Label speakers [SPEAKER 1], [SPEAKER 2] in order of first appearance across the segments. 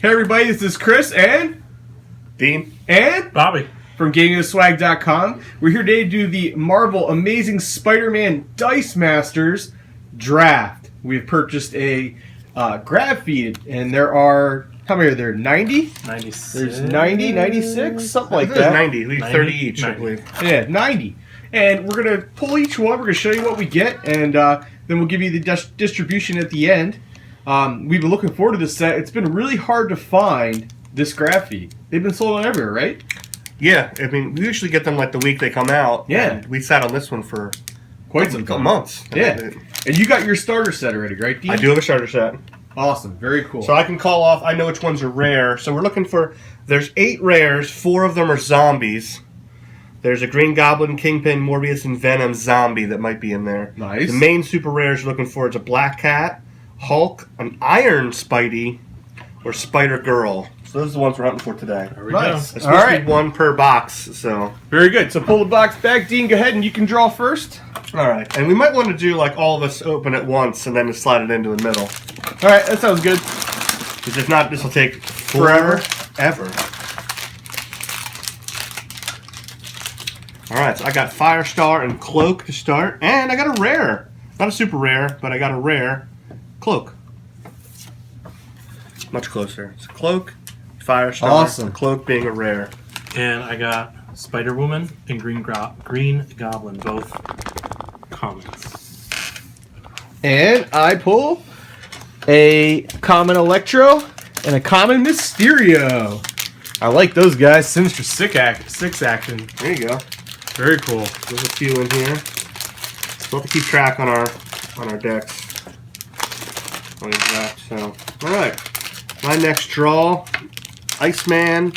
[SPEAKER 1] Hey everybody, this is Chris and
[SPEAKER 2] Dean
[SPEAKER 1] and
[SPEAKER 3] Bobby.
[SPEAKER 1] from GamingTheSwag.com. We're here today to do the Marvel Amazing Spider-Man Dice Masters draft. We've purchased a grab feed, and there are, how many are there, 90?
[SPEAKER 3] 96.
[SPEAKER 1] There's 90, 96, something like
[SPEAKER 2] I think it was
[SPEAKER 1] that.
[SPEAKER 2] 90, at least
[SPEAKER 3] 90?
[SPEAKER 2] 30 each, I
[SPEAKER 3] 90.
[SPEAKER 2] believe.
[SPEAKER 1] Yeah, 90. And we're going to pull each one, we're going to show you what we get, and then we'll give you the distribution at the end. We've been looking forward to this set. It's been really hard to find this graph feed. They've been sold on everywhere, right?
[SPEAKER 2] Yeah, I mean, we usually get them like the week they come out.
[SPEAKER 1] Yeah.
[SPEAKER 2] And we sat on this one for
[SPEAKER 1] Quite some time.
[SPEAKER 2] months.
[SPEAKER 1] Yeah. And you got your starter set already, right, Dean?
[SPEAKER 2] I do have a starter set.
[SPEAKER 1] Awesome. Very cool.
[SPEAKER 2] So I can call off, I know which ones are rare. So we're looking for, there's 8 rares, 4 of them are zombies. There's a Green Goblin, Kingpin, Morbius, and Venom zombie that might be in there.
[SPEAKER 1] Nice.
[SPEAKER 2] The main super rares you're looking for is a Black Cat, Hulk, an Iron Spidey, or Spider-Girl. So those are the ones we're hunting for today.
[SPEAKER 3] There we
[SPEAKER 1] Nice.
[SPEAKER 3] go.
[SPEAKER 2] It's
[SPEAKER 1] All
[SPEAKER 2] supposed to
[SPEAKER 1] right.
[SPEAKER 2] be 1 per box, so...
[SPEAKER 1] Very good. So pull the box back. Dean, go ahead and you can draw first.
[SPEAKER 2] Alright, and we might want to do like all of us open at once and then just slide it into the middle.
[SPEAKER 1] All right. That sounds good.
[SPEAKER 2] Because if not, this will take
[SPEAKER 1] Forever.
[SPEAKER 2] Ever. Alright, so I got Firestar and Cloak to start, and I got a rare. Not a super rare, but I got a rare Cloak. Much closer. It's Cloak, Firestar,
[SPEAKER 1] Awesome.
[SPEAKER 2] Cloak being a rare.
[SPEAKER 3] And I got Spider Woman and Green Goblin, both commons.
[SPEAKER 1] And I pull a common Electro and a common Mysterio. I like those guys. Sinister six action.
[SPEAKER 2] There you go.
[SPEAKER 1] Very cool.
[SPEAKER 2] There's a few in here. We'll have to keep track on our decks. What is that? So, all right. My next draw: Iceman,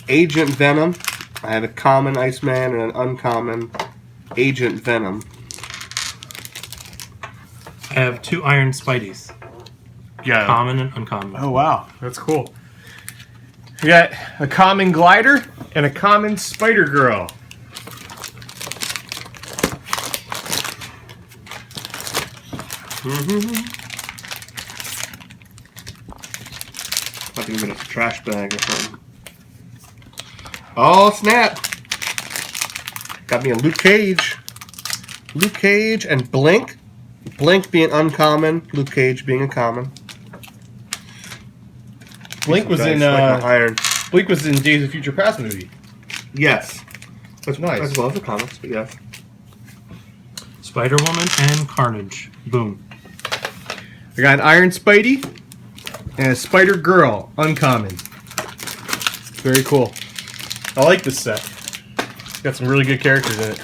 [SPEAKER 2] Agent Venom. I have a common Iceman and an uncommon Agent Venom.
[SPEAKER 3] I have 2 Iron Spideys,
[SPEAKER 1] Yeah.
[SPEAKER 3] common and uncommon.
[SPEAKER 1] Oh wow, that's cool. We got a common Glider and a common Spider Girl.
[SPEAKER 2] I think I'm in a trash bag or something. Oh snap! Got me a Luke Cage. Luke Cage and Blink. Blink being uncommon, Luke Cage being a common.
[SPEAKER 1] Blink was in
[SPEAKER 2] Like my Iron.
[SPEAKER 1] Blink was in Days of Future Past movie.
[SPEAKER 2] Yes. That's
[SPEAKER 1] Nice.
[SPEAKER 2] As well as the comics, but yes.
[SPEAKER 3] Spider Woman and Carnage. Boom.
[SPEAKER 1] I got an Iron Spidey and a Spider Girl, uncommon. Very cool. I like this set. Got some really good characters in it.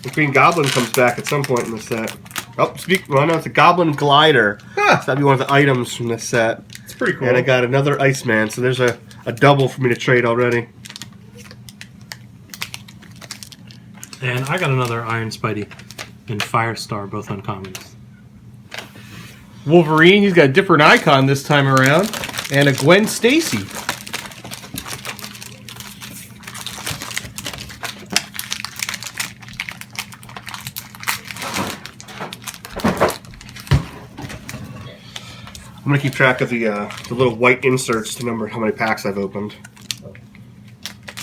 [SPEAKER 2] The Green Goblin comes back at some point in the set. Oh, well, no, it's a Goblin Glider.
[SPEAKER 1] Huh.
[SPEAKER 2] So that'd be one of the items from this set.
[SPEAKER 1] It's pretty cool.
[SPEAKER 2] And I got another Iceman, so there's a double for me to trade already.
[SPEAKER 3] And I got another Iron Spidey and Firestar, both uncommons.
[SPEAKER 1] Wolverine, he's got a different icon this time around, and a Gwen Stacy.
[SPEAKER 2] I'm gonna keep track of the little white inserts to number how many packs I've opened.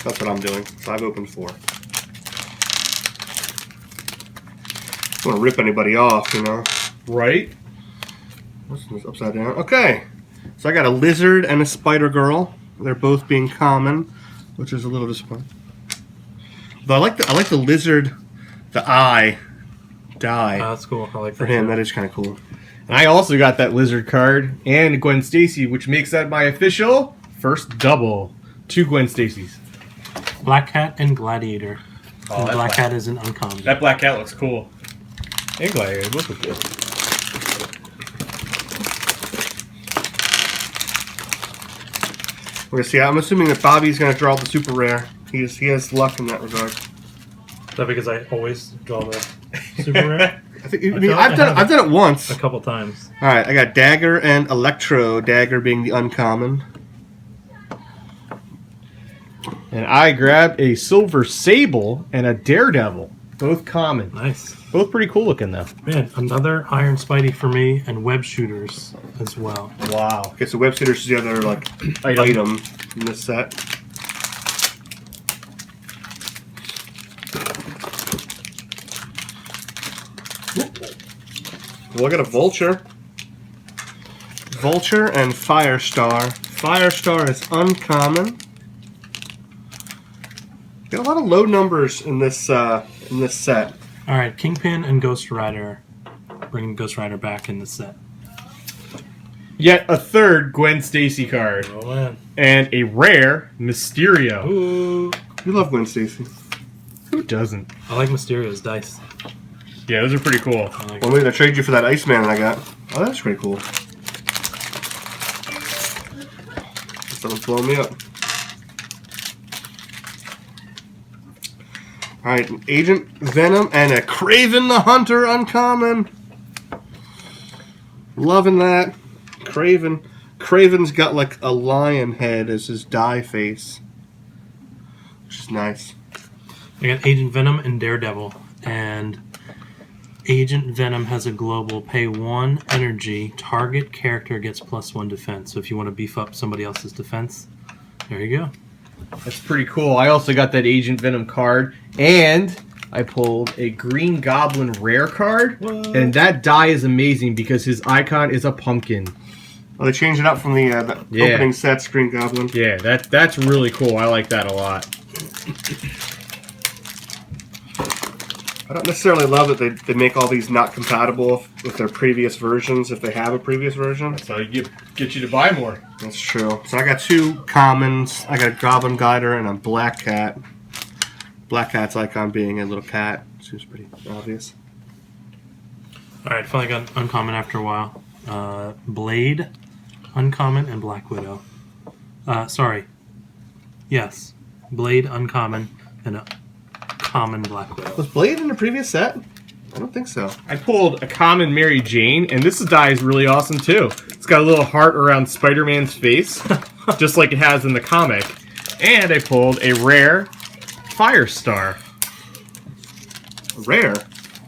[SPEAKER 2] That's what I'm doing. So I've opened 4. Don't want to rip anybody off, you know.
[SPEAKER 1] Right?
[SPEAKER 2] What's this upside down? Okay. So I got a Lizard and a Spider Girl. They're both being common, which is a little disappointing. Though I like the Lizard, the eye die
[SPEAKER 3] That's cool. I like
[SPEAKER 2] for
[SPEAKER 3] that
[SPEAKER 2] him.
[SPEAKER 3] too.
[SPEAKER 2] That is kind of cool.
[SPEAKER 1] And I also got that Lizard card and Gwen Stacy, which makes that my official first double. 2 Gwen Stacys.
[SPEAKER 3] Black Cat and Gladiator.
[SPEAKER 1] Oh,
[SPEAKER 3] And
[SPEAKER 1] that's
[SPEAKER 3] Black
[SPEAKER 1] nice.
[SPEAKER 3] Cat is an uncommon.
[SPEAKER 1] That Black Cat looks cool. And Gladiator, look at this.
[SPEAKER 2] We're gonna see. I'm assuming that Bobby's gonna draw the super rare. He has luck in that regard.
[SPEAKER 3] Is that because I always draw the super rare?
[SPEAKER 2] I think.
[SPEAKER 3] I feel like
[SPEAKER 2] I've done it once.
[SPEAKER 3] A couple times.
[SPEAKER 2] All right. I got Dagger and Electro. Dagger being the uncommon.
[SPEAKER 1] And I grabbed a Silver Sable and a Daredevil. Both common.
[SPEAKER 3] Nice.
[SPEAKER 1] Both pretty cool looking though.
[SPEAKER 3] Man, another Iron Spidey for me, and web shooters as well.
[SPEAKER 1] Wow.
[SPEAKER 2] Okay, so web shooters is the other like item in this set. Well, I got a Vulture. Vulture and Firestar. Firestar is uncommon. Got a lot of low numbers in this set.
[SPEAKER 3] All right, Kingpin and Ghost Rider. Bringing Ghost Rider back in the set.
[SPEAKER 1] Yet a third Gwen Stacy card.
[SPEAKER 3] Oh man.
[SPEAKER 1] And a rare Mysterio.
[SPEAKER 3] Ooh.
[SPEAKER 2] You love Gwen Stacy.
[SPEAKER 1] Who doesn't?
[SPEAKER 3] I like Mysterio's dice.
[SPEAKER 1] Yeah, those are pretty cool.
[SPEAKER 3] I like
[SPEAKER 2] Well, maybe I'll trade you for that Iceman I got. Oh, that's pretty cool. Someone's blowing me up. Alright, Agent Venom and a Kraven the Hunter uncommon. Loving that. Kraven. Kraven's got like a lion head as his die face. Which is nice.
[SPEAKER 3] I got Agent Venom and Daredevil. And Agent Venom has a global pay 1 energy. Target character gets +1 defense. So if you want to beef up somebody else's defense, there you go.
[SPEAKER 1] That's pretty cool. I also got that Agent Venom card, and I pulled a Green Goblin rare card,
[SPEAKER 3] What?
[SPEAKER 1] and that die is amazing because his icon is a pumpkin.
[SPEAKER 2] Oh, they changed it up from the
[SPEAKER 1] Yeah.
[SPEAKER 2] opening set, Green Goblin.
[SPEAKER 1] Yeah, that's really cool. I like that a lot.
[SPEAKER 2] I don't necessarily love that they make all these not compatible with their previous versions if they have a previous version.
[SPEAKER 1] So you get you to buy more.
[SPEAKER 2] That's true. So I got 2 commons. I got a Goblin Glider and a Black Cat. Black Cat's icon being a little cat. Seems pretty obvious.
[SPEAKER 3] All right, finally got uncommon after a while. Blade, uncommon, and Black Widow. Sorry. Yes, Blade, uncommon, and a common Black Widow.
[SPEAKER 2] Was Blade in the previous set? I don't think so.
[SPEAKER 1] I pulled a common Mary Jane, and this die is really awesome too. It's got a little heart around Spider-Man's face, just like it has in the comic. And I pulled a rare Firestar.
[SPEAKER 2] Rare?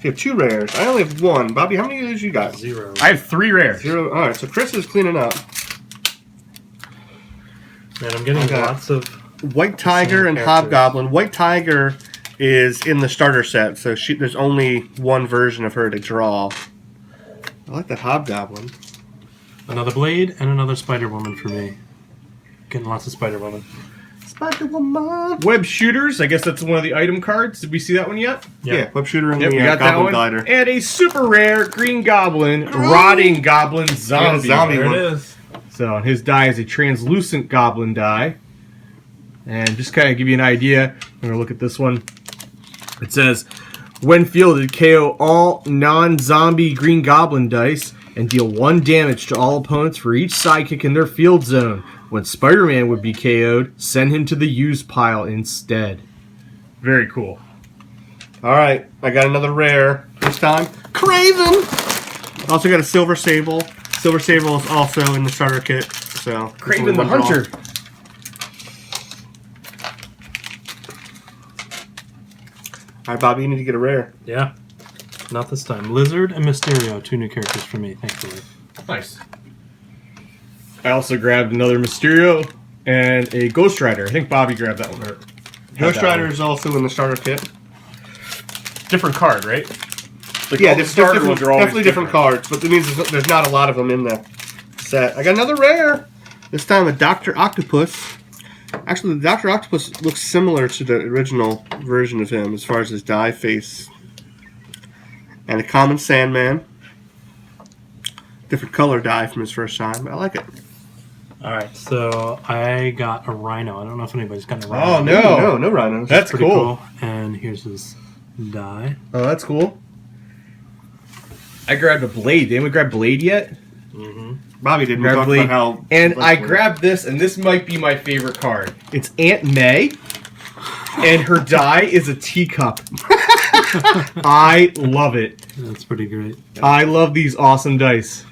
[SPEAKER 2] You have 2 rares. I only have 1. Bobby, how many of these you got?
[SPEAKER 3] 0.
[SPEAKER 1] I have 3 rares.
[SPEAKER 2] 0. Alright, so Chris is cleaning up.
[SPEAKER 3] Man, I'm getting
[SPEAKER 2] Okay.
[SPEAKER 3] lots of...
[SPEAKER 2] White Tiger
[SPEAKER 3] Same
[SPEAKER 2] and
[SPEAKER 3] characters.
[SPEAKER 2] Hobgoblin. White Tiger is in the starter set, so there's only one version of her to draw. I like that Hobgoblin.
[SPEAKER 3] Another Blade and another Spider-Woman for me. Getting lots of Spider-Woman.
[SPEAKER 2] Spider-Woman.
[SPEAKER 1] Web shooters. I guess that's one of the item cards. Did we see that one yet?
[SPEAKER 2] Yeah, Web Shooter and
[SPEAKER 1] Yep,
[SPEAKER 2] the
[SPEAKER 1] we got that
[SPEAKER 2] Goblin
[SPEAKER 1] one.
[SPEAKER 2] Glider.
[SPEAKER 1] And a super rare Green Goblin, Rotting Goblin Zombie.
[SPEAKER 2] zombie
[SPEAKER 3] There
[SPEAKER 2] one.
[SPEAKER 3] it is.
[SPEAKER 1] So his die is a translucent Goblin die. And just kind of give you an idea, I'm going to look at this one. It says, when fielded, KO all non-zombie Green Goblin dice and deal 1 damage to all opponents for each sidekick in their field zone. When Spider-Man would be KO'd, send him to the use pile instead. Very cool.
[SPEAKER 2] Alright, I got another rare. This time, Kraven! Also got a Silver Sable. Silver Sable is also in the starter kit. So
[SPEAKER 1] Kraven the Hunter.
[SPEAKER 2] Alright, Bobby, you need to get a rare.
[SPEAKER 3] Yeah. Not this time. Lizard and Mysterio, 2 new characters for me, thankfully.
[SPEAKER 1] Nice. I also grabbed another Mysterio and a Ghost Rider. I think Bobby grabbed that one. Or
[SPEAKER 2] Ghost
[SPEAKER 1] that
[SPEAKER 2] Rider
[SPEAKER 1] one.
[SPEAKER 2] is also in the starter kit.
[SPEAKER 1] Different card, right? Like
[SPEAKER 2] Yeah,
[SPEAKER 1] all the
[SPEAKER 2] there's
[SPEAKER 1] starter ones are always
[SPEAKER 2] definitely different cards, but that means there's not a lot of them in the set. I got another rare. This time a Dr. Octopus. Actually, the Dr. Octopus looks similar to the original version of him as far as his die face. And a common Sandman. Different color die from his first time, but I like it.
[SPEAKER 3] Alright, so I got a Rhino. I don't know if anybody's gotten a Rhino.
[SPEAKER 1] Oh, no.
[SPEAKER 2] No rhinos.
[SPEAKER 1] That's
[SPEAKER 3] Pretty
[SPEAKER 1] cool.
[SPEAKER 3] And here's his die.
[SPEAKER 1] Oh, that's cool. I grabbed a Blade. Did anyone grab Blade yet?
[SPEAKER 3] Mm-hmm.
[SPEAKER 2] Bobby didn't
[SPEAKER 1] Grab
[SPEAKER 2] talk
[SPEAKER 1] Blade.
[SPEAKER 2] about how.
[SPEAKER 1] And I grabbed this, and this might be my favorite card. It's Aunt May, and her die is a teacup. I love it.
[SPEAKER 3] That's pretty great.
[SPEAKER 1] I love these awesome dice.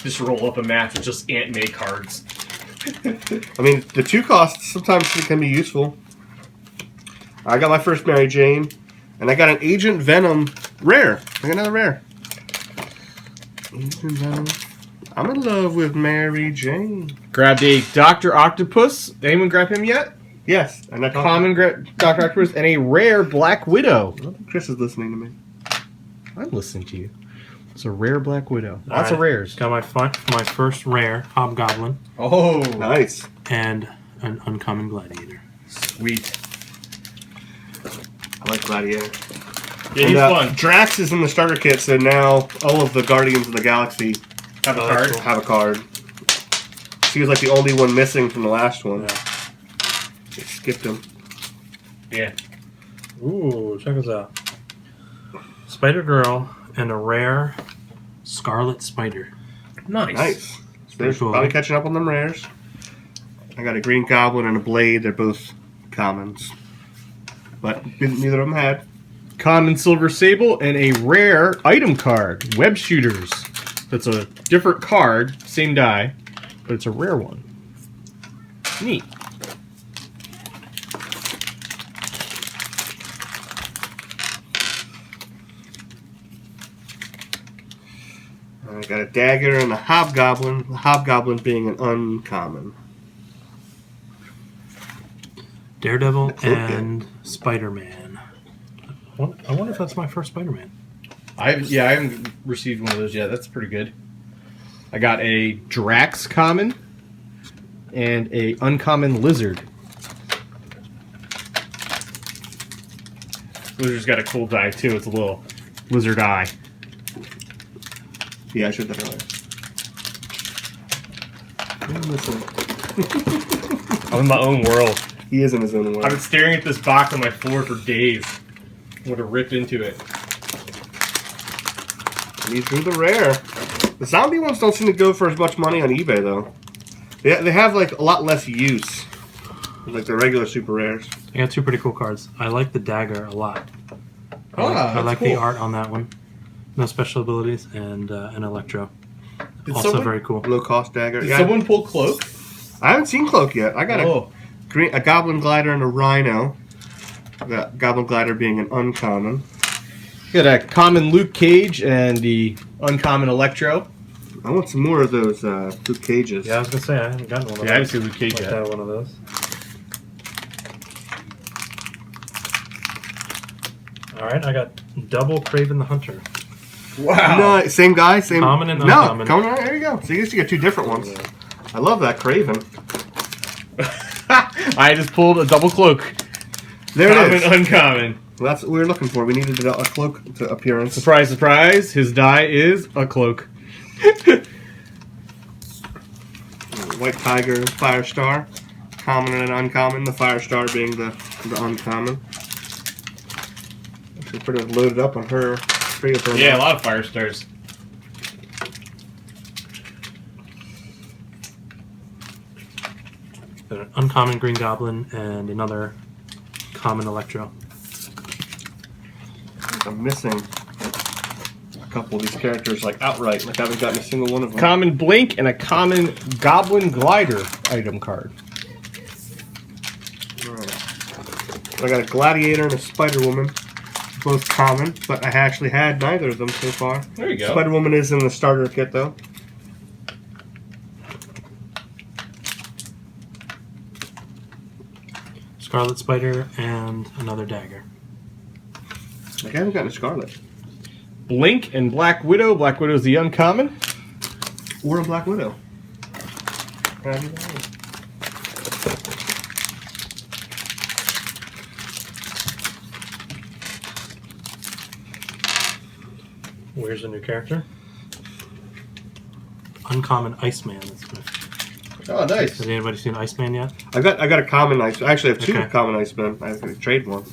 [SPEAKER 1] Just roll up a match with just Aunt May cards.
[SPEAKER 2] I mean, the 2 costs sometimes can be useful. I got my first Mary Jane, and I got an Agent Venom rare. I got another rare. Agent Venom. I'm in love with Mary Jane.
[SPEAKER 1] Grabbed a Dr. Octopus. Anyone grab him yet?
[SPEAKER 2] Yes, and I
[SPEAKER 1] Common Dr. Octopus and a rare Black Widow.
[SPEAKER 2] I don't think Chris is listening to me.
[SPEAKER 1] I'm listening to you. It's a rare Black Widow.
[SPEAKER 3] All
[SPEAKER 1] Lots of
[SPEAKER 3] right.
[SPEAKER 1] rares.
[SPEAKER 3] Got my first rare Hobgoblin
[SPEAKER 1] Oh,
[SPEAKER 2] Nice.
[SPEAKER 3] and an uncommon Gladiator.
[SPEAKER 1] sweet.
[SPEAKER 2] I like Gladiator.
[SPEAKER 1] Yeah,
[SPEAKER 2] And,
[SPEAKER 1] he's fun.
[SPEAKER 2] Drax is in the starter kit, so now all of the Guardians of the Galaxy
[SPEAKER 1] Have a
[SPEAKER 3] Oh,
[SPEAKER 1] card.
[SPEAKER 3] that's cool.
[SPEAKER 2] have a card. He was like the only one missing from the last one.
[SPEAKER 3] Yeah.
[SPEAKER 2] They skipped him.
[SPEAKER 1] Yeah.
[SPEAKER 3] Ooh, check this out. Spider Girl and a rare Scarlet Spider.
[SPEAKER 1] Nice.
[SPEAKER 2] Nice. So they're
[SPEAKER 3] Pretty cool.
[SPEAKER 2] probably catching up on them rares. I got a Green Goblin and a Blade. They're both commons. But neither of them had.
[SPEAKER 1] Common Silver Sable and a rare item card. Web Shooters. That's a different card, same die, but it's a rare one. Neat.
[SPEAKER 2] I got a Dagger and a Hobgoblin. The Hobgoblin being an uncommon.
[SPEAKER 3] Daredevil
[SPEAKER 2] Okay.
[SPEAKER 3] and Spider-Man. I wonder if that's my first Spider-Man.
[SPEAKER 1] I haven't received one of those yet. That's pretty good. I got a Drax common and a uncommon Lizard. Lizard's got a cool die too. It's a little lizard eye.
[SPEAKER 2] Yeah, I should have earlier. Listen,
[SPEAKER 1] I'm in my own world.
[SPEAKER 2] he is in his own world.
[SPEAKER 1] I've been staring at this box on my floor for days. I'm gonna rip into it.
[SPEAKER 2] These are the rare. The zombie ones don't seem to go for as much money on eBay though. They have like a lot less use, like the regular super rares.
[SPEAKER 3] I got 2 pretty cool cards. I like the Dagger a lot. I
[SPEAKER 1] that's
[SPEAKER 3] like the
[SPEAKER 1] cool.
[SPEAKER 3] art on that one. No special abilities and an Electro.
[SPEAKER 1] Did
[SPEAKER 3] Also
[SPEAKER 1] someone-
[SPEAKER 3] very cool.
[SPEAKER 2] Low cost dagger.
[SPEAKER 1] Did
[SPEAKER 2] Yeah,
[SPEAKER 1] someone pull Cloak?
[SPEAKER 2] I haven't seen Cloak yet. I got
[SPEAKER 1] Oh,
[SPEAKER 2] a Goblin Glider and a Rhino. The Goblin Glider being an uncommon.
[SPEAKER 1] got a common Luke Cage and the uncommon Electro.
[SPEAKER 2] I want some more of those Luke Cages.
[SPEAKER 3] Yeah, I was gonna say I haven't gotten one of
[SPEAKER 1] Yeah, I haven't
[SPEAKER 3] those.
[SPEAKER 1] seen Luke Cage
[SPEAKER 3] Like
[SPEAKER 1] yet.
[SPEAKER 3] to have one of those. Alright, I got double Craven the Hunter.
[SPEAKER 1] Wow.
[SPEAKER 2] No, same guy, same.
[SPEAKER 3] Common and
[SPEAKER 2] no,
[SPEAKER 3] uncommon.
[SPEAKER 2] common. There you go. So you get 2 different ones.
[SPEAKER 3] Yeah.
[SPEAKER 2] I love that Craven.
[SPEAKER 1] I just pulled a double Cloak.
[SPEAKER 2] There
[SPEAKER 1] Common,
[SPEAKER 2] it is.
[SPEAKER 1] uncommon.
[SPEAKER 2] Well, that's what we were looking for. We needed a Cloak to appearance.
[SPEAKER 1] Surprise, surprise. His die is a Cloak.
[SPEAKER 2] White Tiger, Firestar. Common and uncommon. The Firestar being the uncommon. Actually, pretty much loaded up on her. Pretty up on
[SPEAKER 1] Yeah, a
[SPEAKER 2] that.
[SPEAKER 1] lot of Fire Stars.
[SPEAKER 3] Got an uncommon Green Goblin and another common Electro.
[SPEAKER 2] I'm missing a couple of these characters like outright. Like I haven't gotten a single one of them.
[SPEAKER 1] Common Blink and a common Goblin Glider item card.
[SPEAKER 2] Alright. I got a Gladiator and a Spider Woman. Both common, but I actually had neither of them so far.
[SPEAKER 1] There you go.
[SPEAKER 2] Spider Woman is in the starter kit though.
[SPEAKER 3] Scarlet Spider and another Dagger.
[SPEAKER 2] Like I haven't gotten a Scarlet.
[SPEAKER 1] Blink and Black Widow. Black Widow's the uncommon.
[SPEAKER 2] Or a Black Widow. Have you got it?
[SPEAKER 3] Where's a new character? Uncommon Iceman. That's my
[SPEAKER 1] Oh, nice.
[SPEAKER 3] Has anybody seen Iceman yet?
[SPEAKER 2] I got a common ice. I actually have 2
[SPEAKER 3] Okay.
[SPEAKER 2] common Icemen. I have to trade one.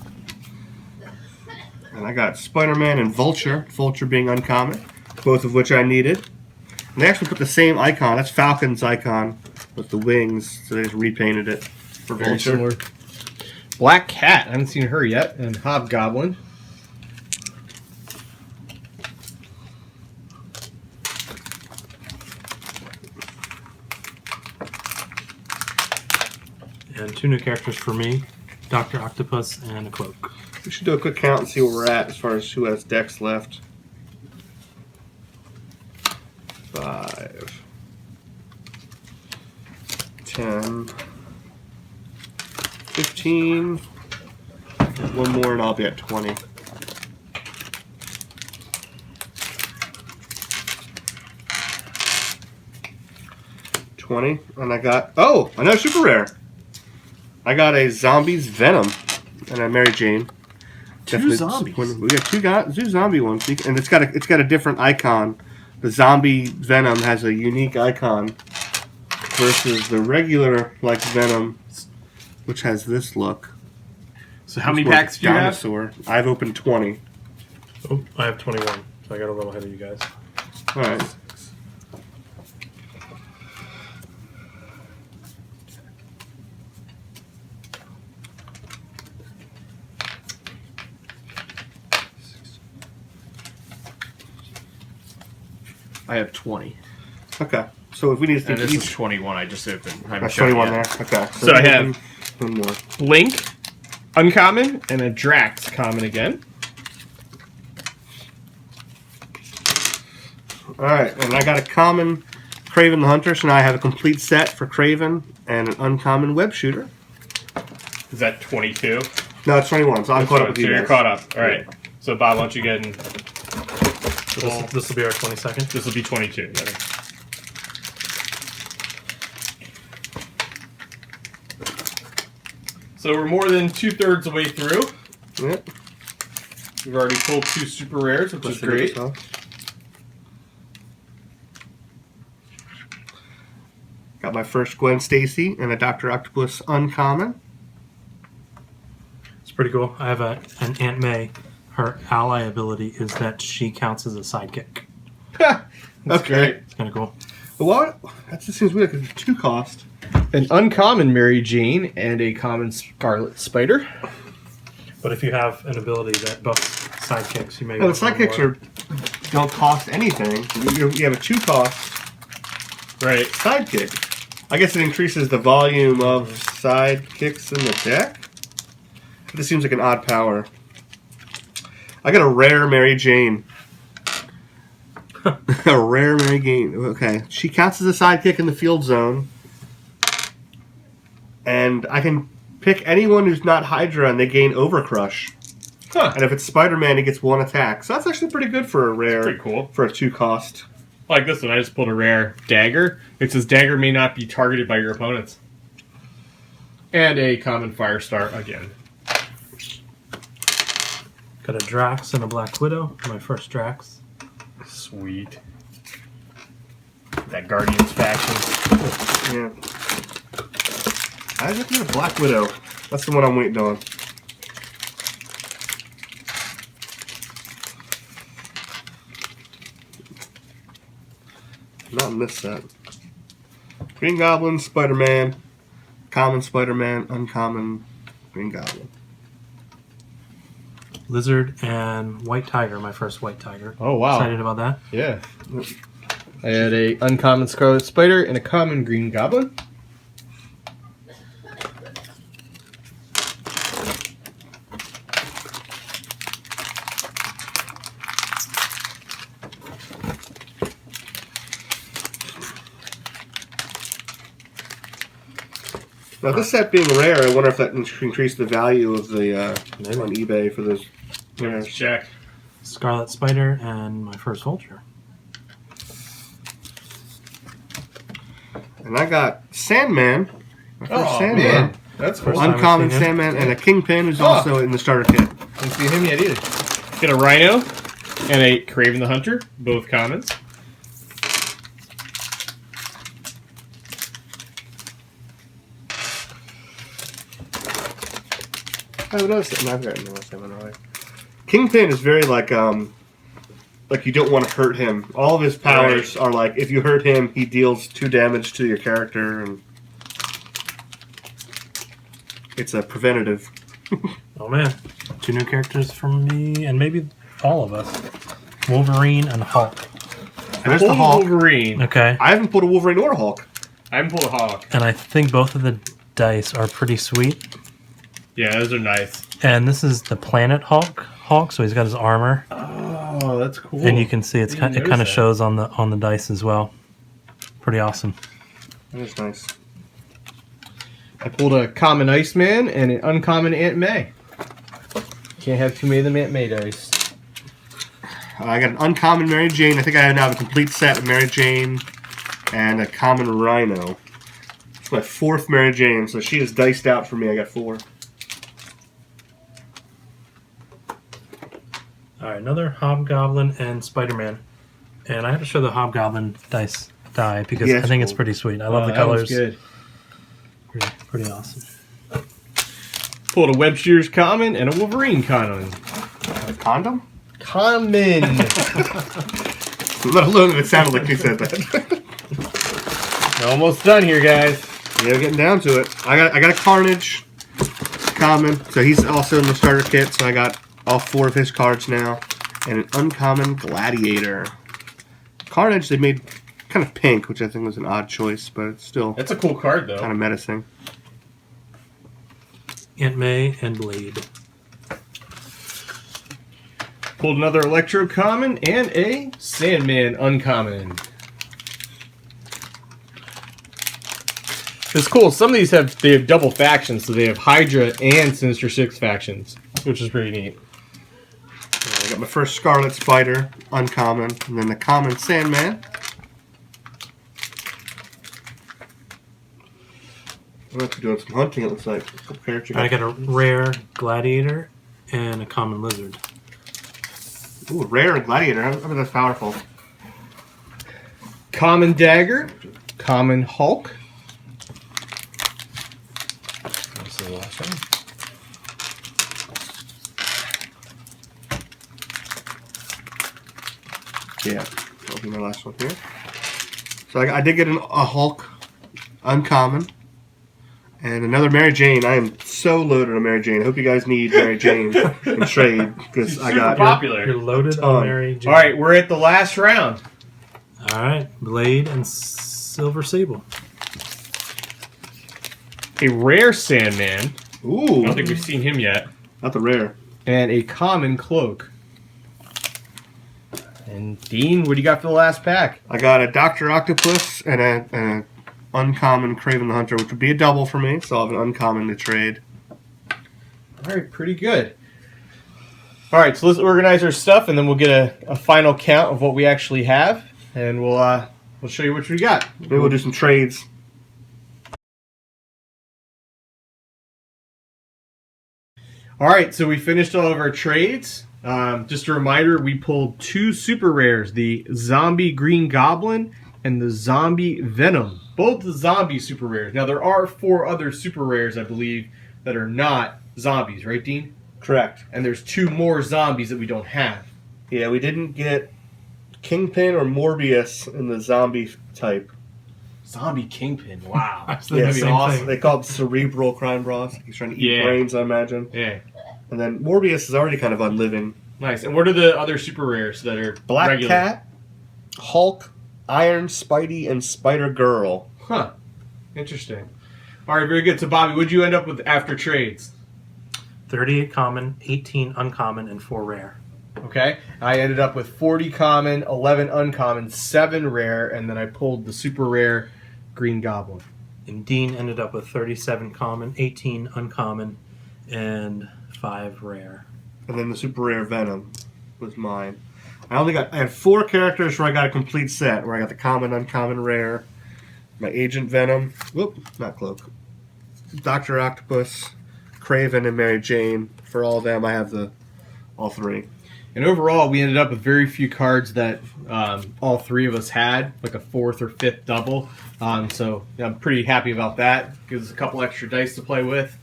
[SPEAKER 2] And I got Spider-Man and Vulture. Vulture being uncommon, both of which I needed. And they actually put the same icon. That's Falcon's icon with the wings. So they just repainted it for
[SPEAKER 1] Very
[SPEAKER 2] Vulture.
[SPEAKER 1] similar. Black Cat. I haven't seen her yet. And Hobgoblin.
[SPEAKER 3] And 2 new characters for me, Dr. Octopus and a cloak.
[SPEAKER 2] We should do a quick count and see where we're at as far as who has decks left. 5, 10, 15. One more and I'll be at 20. And I got another super rare. I got a Zombies Venom and a Mary Jane.
[SPEAKER 3] Two zombies.
[SPEAKER 2] We got two zombie ones, and it's got a different icon. The Zombie Venom has a unique icon versus the regular like Venom, which has this look.
[SPEAKER 1] So how many packs do you have?
[SPEAKER 2] Dinosaur. I've opened 20.
[SPEAKER 3] Oh, I have 21, so I got a little ahead of you guys.
[SPEAKER 2] All right.
[SPEAKER 1] I have 20.
[SPEAKER 2] Okay. So if we need to
[SPEAKER 1] And
[SPEAKER 2] think
[SPEAKER 1] this is
[SPEAKER 2] each,
[SPEAKER 1] 21 I just opened. I haven't
[SPEAKER 2] that's
[SPEAKER 1] shown
[SPEAKER 2] 21
[SPEAKER 1] yet.
[SPEAKER 2] there. Okay.
[SPEAKER 1] So I have
[SPEAKER 2] one more.
[SPEAKER 1] Link, uncommon, and a Drax common again.
[SPEAKER 2] All right, and I got a common Craven the Hunter, so now I have a complete set for Craven and an uncommon Web Shooter.
[SPEAKER 1] Is that 22?
[SPEAKER 2] No, it's 21, so I'm caught up with
[SPEAKER 1] So
[SPEAKER 2] you
[SPEAKER 1] you're
[SPEAKER 2] guys.
[SPEAKER 1] caught up. All right. So Bob, why don't you get in?
[SPEAKER 3] So this will be our 22nd.
[SPEAKER 1] This will be 22. Yeah. So we're more than 2/3 the way through.
[SPEAKER 2] Yep.
[SPEAKER 1] We've already pulled 2 super rares, which is
[SPEAKER 2] Let's see
[SPEAKER 1] great.
[SPEAKER 2] this off. Got my first Gwen Stacy and a Dr. Octopus uncommon.
[SPEAKER 3] It's pretty cool. I have an Aunt May. Her ally ability is that she counts as a sidekick.
[SPEAKER 1] That's great.
[SPEAKER 3] It's kind of cool.
[SPEAKER 2] What? That just seems weird because it's 2 cost.
[SPEAKER 1] An uncommon Mary Jane and a common Scarlet Spider.
[SPEAKER 3] But if you have an ability that buffs sidekicks, you may.
[SPEAKER 2] No, the
[SPEAKER 3] want one
[SPEAKER 2] sidekicks
[SPEAKER 3] more.
[SPEAKER 2] don't cost anything. You have a 2 cost
[SPEAKER 1] Right.
[SPEAKER 2] sidekick. I guess it increases the volume of sidekicks in the deck. This seems like an odd power. I got a rare Mary Jane. A rare Mary Jane. Okay. She counts as a sidekick in the field zone. And I can pick anyone who's not Hydra and they gain Overcrush.
[SPEAKER 1] Huh.
[SPEAKER 2] And if it's Spider-Man, he gets 1 attack. So that's actually pretty good for a rare.
[SPEAKER 1] Pretty cool.
[SPEAKER 2] For a 2 cost.
[SPEAKER 1] Like this one, I just pulled a rare Dagger. It says Dagger may not be targeted by your opponents. And a common Firestar again.
[SPEAKER 3] Got a Drax and a Black Widow. My first Drax.
[SPEAKER 1] Sweet. That Guardians faction.
[SPEAKER 2] Yeah. I just get a Black Widow. That's the one I'm waiting on. Not in this set. Green Goblin, Spider-Man, common Spider-Man, uncommon Green Goblin.
[SPEAKER 3] Lizard and White Tiger. My first White Tiger.
[SPEAKER 1] Oh, wow.
[SPEAKER 3] Excited about that.
[SPEAKER 1] Yeah. I had a uncommon Scarlet Spider and a common Green Goblin.
[SPEAKER 2] Now this set being rare, I wonder if that increased the value of the
[SPEAKER 3] Maybe.
[SPEAKER 2] on eBay for those.
[SPEAKER 1] Let's check.
[SPEAKER 3] Scarlet Spider and my first Vulture.
[SPEAKER 2] And I got Sandman. My first Sandman.
[SPEAKER 1] That's cool.
[SPEAKER 3] First time
[SPEAKER 2] Uncommon
[SPEAKER 3] I've seen him.
[SPEAKER 2] Sandman and a Kingpin who's
[SPEAKER 1] Oh.
[SPEAKER 2] also in the starter kit.
[SPEAKER 1] Didn't see him yet either. Get a Rhino and a Craven the Hunter, both commons.
[SPEAKER 2] I have another Sandman. I've got another Sandman already. Kingpin is very like you don't want to hurt him. All of his powers are like if you hurt him, he deals 2 damage to your character, and it's a preventative.
[SPEAKER 3] Oh man, 2 new characters from me and maybe all of us. Wolverine and Hulk.
[SPEAKER 2] And there's the
[SPEAKER 1] Pulled
[SPEAKER 2] Hulk.
[SPEAKER 1] Wolverine.
[SPEAKER 3] Okay.
[SPEAKER 2] I haven't pulled a Wolverine or a Hulk.
[SPEAKER 1] I haven't pulled a Hawk.
[SPEAKER 3] And I think both of the dice are pretty sweet.
[SPEAKER 1] Yeah, those are nice.
[SPEAKER 3] And this is the Planet Hulk. So he's got his armor,
[SPEAKER 1] Oh, that's cool.
[SPEAKER 3] and you can see it
[SPEAKER 1] Didn't
[SPEAKER 3] kind of
[SPEAKER 1] notice that.
[SPEAKER 3] shows on the dice as well. Pretty awesome.
[SPEAKER 2] That is nice.
[SPEAKER 1] I pulled a common Iceman and an uncommon Aunt May. Can't have too many of them Aunt May dice.
[SPEAKER 2] I got an uncommon Mary Jane. I think I now have a complete set of Mary Jane and a common Rhino. It's my 4th Mary Jane, so she is diced out for me. I got 4.
[SPEAKER 3] All right, another Hobgoblin and Spider-Man, and I have to show the Hobgoblin die because
[SPEAKER 2] Yeah,
[SPEAKER 3] I think
[SPEAKER 2] it's
[SPEAKER 3] it's pretty sweet. I love the
[SPEAKER 1] That one's
[SPEAKER 3] colors.
[SPEAKER 1] good.
[SPEAKER 3] Pretty awesome.
[SPEAKER 1] Pulled a Web Shears common and a Wolverine common.
[SPEAKER 2] A condom?
[SPEAKER 1] Common.
[SPEAKER 2] Let alone that it sounded like you said that.
[SPEAKER 1] Almost done here, guys.
[SPEAKER 2] Yeah, we're getting down to it. I got a Carnage common, so he's also in the starter kit. So I got all 4 of his cards now, and an uncommon Gladiator. Carnage they made kind of pink, which I think was an odd choice, but it's still
[SPEAKER 1] That's a cool card, though.
[SPEAKER 2] kind of menacing.
[SPEAKER 3] Aunt May and Blade.
[SPEAKER 1] Pulled another Electro common and a Sandman uncommon. It's cool. Some of these have double factions, so they have Hydra and Sinister Six factions, which is pretty neat.
[SPEAKER 2] I got my first Scarlet Spider, uncommon, and then the common Sandman. I'm going to be doing some hunting, it looks like. A couple characters.
[SPEAKER 3] I got a rare Gladiator and a common Lizard.
[SPEAKER 2] Ooh, rare Gladiator. I mean, that's powerful.
[SPEAKER 1] Common Dagger, common Hulk. This is the last one.
[SPEAKER 2] Yeah, that'll be my last one here. So I did get a Hulk uncommon and another Mary Jane. I am so loaded on Mary Jane. I hope you guys need Mary Jane in trade because I got
[SPEAKER 1] popular.
[SPEAKER 3] You're loaded
[SPEAKER 2] ton.
[SPEAKER 3] on Mary Jane.
[SPEAKER 1] All right, we're at the last round.
[SPEAKER 3] All right, Blade and Silver Sable.
[SPEAKER 1] A rare Sandman. I
[SPEAKER 2] ooh,
[SPEAKER 1] don't think we've seen him yet.
[SPEAKER 2] not the rare.
[SPEAKER 1] And a common Cloak. And Dean, what do you got for the last pack?
[SPEAKER 2] I got a Dr. Octopus and a uncommon Craven the Hunter, which would be a double for me. So I'll have an uncommon to trade.
[SPEAKER 1] All right, pretty good. All right, so let's organize our stuff, and then we'll get a final count of what we actually have, and we'll show you what we got.
[SPEAKER 2] Maybe we'll do some trades.
[SPEAKER 1] All right, so we finished all of our trades. Just a reminder, we pulled 2 super rares, the Zombie Green Goblin and the Zombie Venom. Both the zombie super rares. Now, there are 4 other super rares, I believe, that are not zombies, right, Dean?
[SPEAKER 2] Correct.
[SPEAKER 1] And there's 2 more zombies that we don't have.
[SPEAKER 2] Yeah, we didn't get Kingpin or Morbius in the zombie type.
[SPEAKER 1] Zombie Kingpin, wow.
[SPEAKER 3] That's
[SPEAKER 2] Yeah,
[SPEAKER 3] the
[SPEAKER 1] be
[SPEAKER 3] same
[SPEAKER 1] awesome.
[SPEAKER 3] thing.
[SPEAKER 2] They call it cerebral crime boss. He's trying to eat
[SPEAKER 1] Yeah.
[SPEAKER 2] brains, I imagine.
[SPEAKER 1] Yeah,
[SPEAKER 2] And then Morbius is already kind of unliving.
[SPEAKER 1] nice. And what are the other super rares that are
[SPEAKER 2] Black
[SPEAKER 1] regular?
[SPEAKER 2] Cat, Hulk, Iron Spidey, and Spider Girl.
[SPEAKER 1] Huh. Interesting. All right, very good. So, Bobby, what'd you end up with after trades?
[SPEAKER 3] 38 common, 18 uncommon, and 4 rare.
[SPEAKER 1] Okay. I ended up with 40 common, 11 uncommon, 7 rare, and then I pulled the super rare Green Goblin.
[SPEAKER 3] And Dean ended up with 37 common, 18 uncommon, and 5 rare.
[SPEAKER 2] And then the super rare Venom was mine. I had 4 characters where I got a complete set, where I got the common, uncommon, rare, my Agent Venom, whoop, not Cloak, Dr. Octopus, Craven, and Mary Jane. For all of them, I have all 3.
[SPEAKER 1] And overall, we ended up with very few cards that all 3 of us had, like a 4th or 5th double. So yeah, I'm pretty happy about that. Gives us a couple extra dice to play with.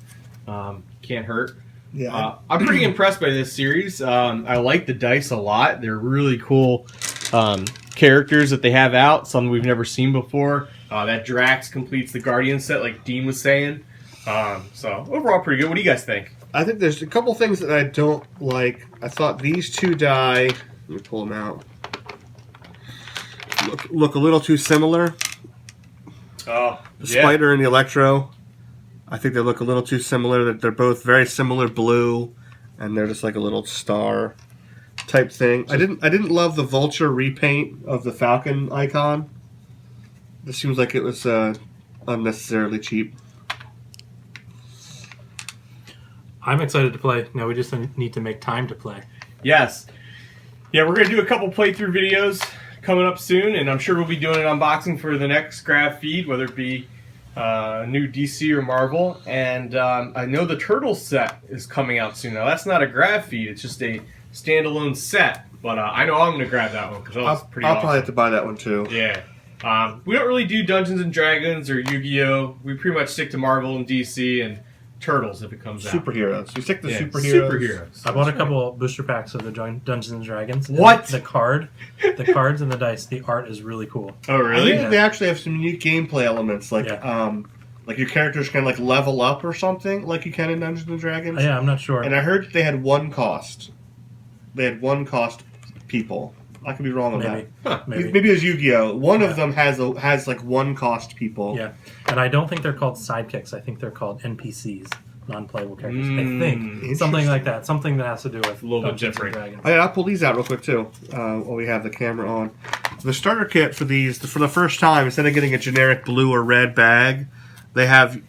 [SPEAKER 1] Can't hurt.
[SPEAKER 2] Yeah.
[SPEAKER 1] I'm pretty impressed by this series. I like the dice a lot. They're really cool characters that they have out, some we've never seen before. That Drax completes the Guardian set, like Dean was saying. So overall, pretty good. What do you guys think?
[SPEAKER 2] I think there's a couple things that I don't like. I thought these 2 die. Let me pull them out. Look a little too similar.
[SPEAKER 1] Oh,
[SPEAKER 2] The Spider and the Electro. I think they look a little too similar. That they're both very similar blue, and they're just like a little star type thing. I didn't love the Vulture repaint of the Falcon icon. This seems like it was unnecessarily cheap.
[SPEAKER 3] I'm excited to play. Now we just need to make time to play.
[SPEAKER 1] Yes. Yeah, we're going to do a couple playthrough videos coming up soon, and I'm sure we'll be doing an unboxing for the next grab feed, whether it be new DC or Marvel. And I know the Turtles set is coming out soon. Now, that's not a grab feed. It's just a standalone set. But I know I'm going to grab that one because that was pretty
[SPEAKER 2] I'll
[SPEAKER 1] awesome.
[SPEAKER 2] probably have to buy that one too.
[SPEAKER 1] Yeah. We don't really do Dungeons and Dragons or Yu-Gi-Oh! We pretty much stick to Marvel and DC and Turtles if it comes out.
[SPEAKER 2] Superheroes. You stick to
[SPEAKER 1] Yeah,
[SPEAKER 2] superheroes.
[SPEAKER 3] I bought a couple booster packs of the Dungeons and Dragons. And
[SPEAKER 1] What?
[SPEAKER 3] The cards and the dice. The art is really cool.
[SPEAKER 1] Oh,
[SPEAKER 2] I
[SPEAKER 1] really?
[SPEAKER 2] think they actually have some unique gameplay elements, like like your characters can like level up or something, like you can in Dungeons and Dragons.
[SPEAKER 3] Yeah, I'm not sure.
[SPEAKER 2] And I heard they had one cost. They had one cost people. I could be wrong on
[SPEAKER 3] Maybe.
[SPEAKER 2] that.
[SPEAKER 3] Maybe.
[SPEAKER 2] Maybe it was Yu-Gi-Oh! One of them has like one cost people.
[SPEAKER 3] Yeah. And I don't think they're called sidekicks. I think they're called NPCs. Non-playable characters. I think. Something like that. Something that has to do with
[SPEAKER 1] A little bit
[SPEAKER 3] Dungeons and
[SPEAKER 1] different.
[SPEAKER 3] Dragons.
[SPEAKER 2] Oh, yeah, I'll pull these out real quick too, while we have the camera on. The starter kit for these, for the first time, instead of getting a generic blue or red bag, they have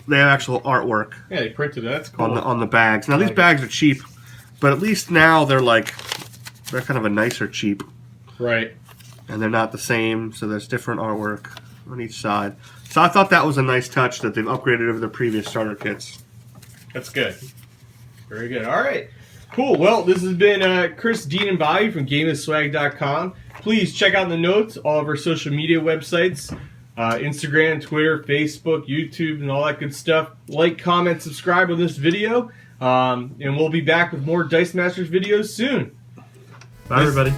[SPEAKER 2] actual artwork
[SPEAKER 1] Yeah, they printed it. That's cool.
[SPEAKER 2] on the bags. Now these bags are cheap, but at least now they're kind of a nicer cheap,
[SPEAKER 1] Right.
[SPEAKER 2] and they're not the same. So there's different artwork on each side. So I thought that was a nice touch that they've upgraded over the previous starter kits.
[SPEAKER 1] That's good. Very good. All right. Cool. Well, this has been Chris, Dean, and Bobby from GameAndSwag.com. Please check out in the notes all of our social media websites. Instagram, Twitter, Facebook, YouTube, and all that good stuff. Like, comment, subscribe on this video. And we'll be back with more Dice Masters videos soon.
[SPEAKER 3] Bye, everybody.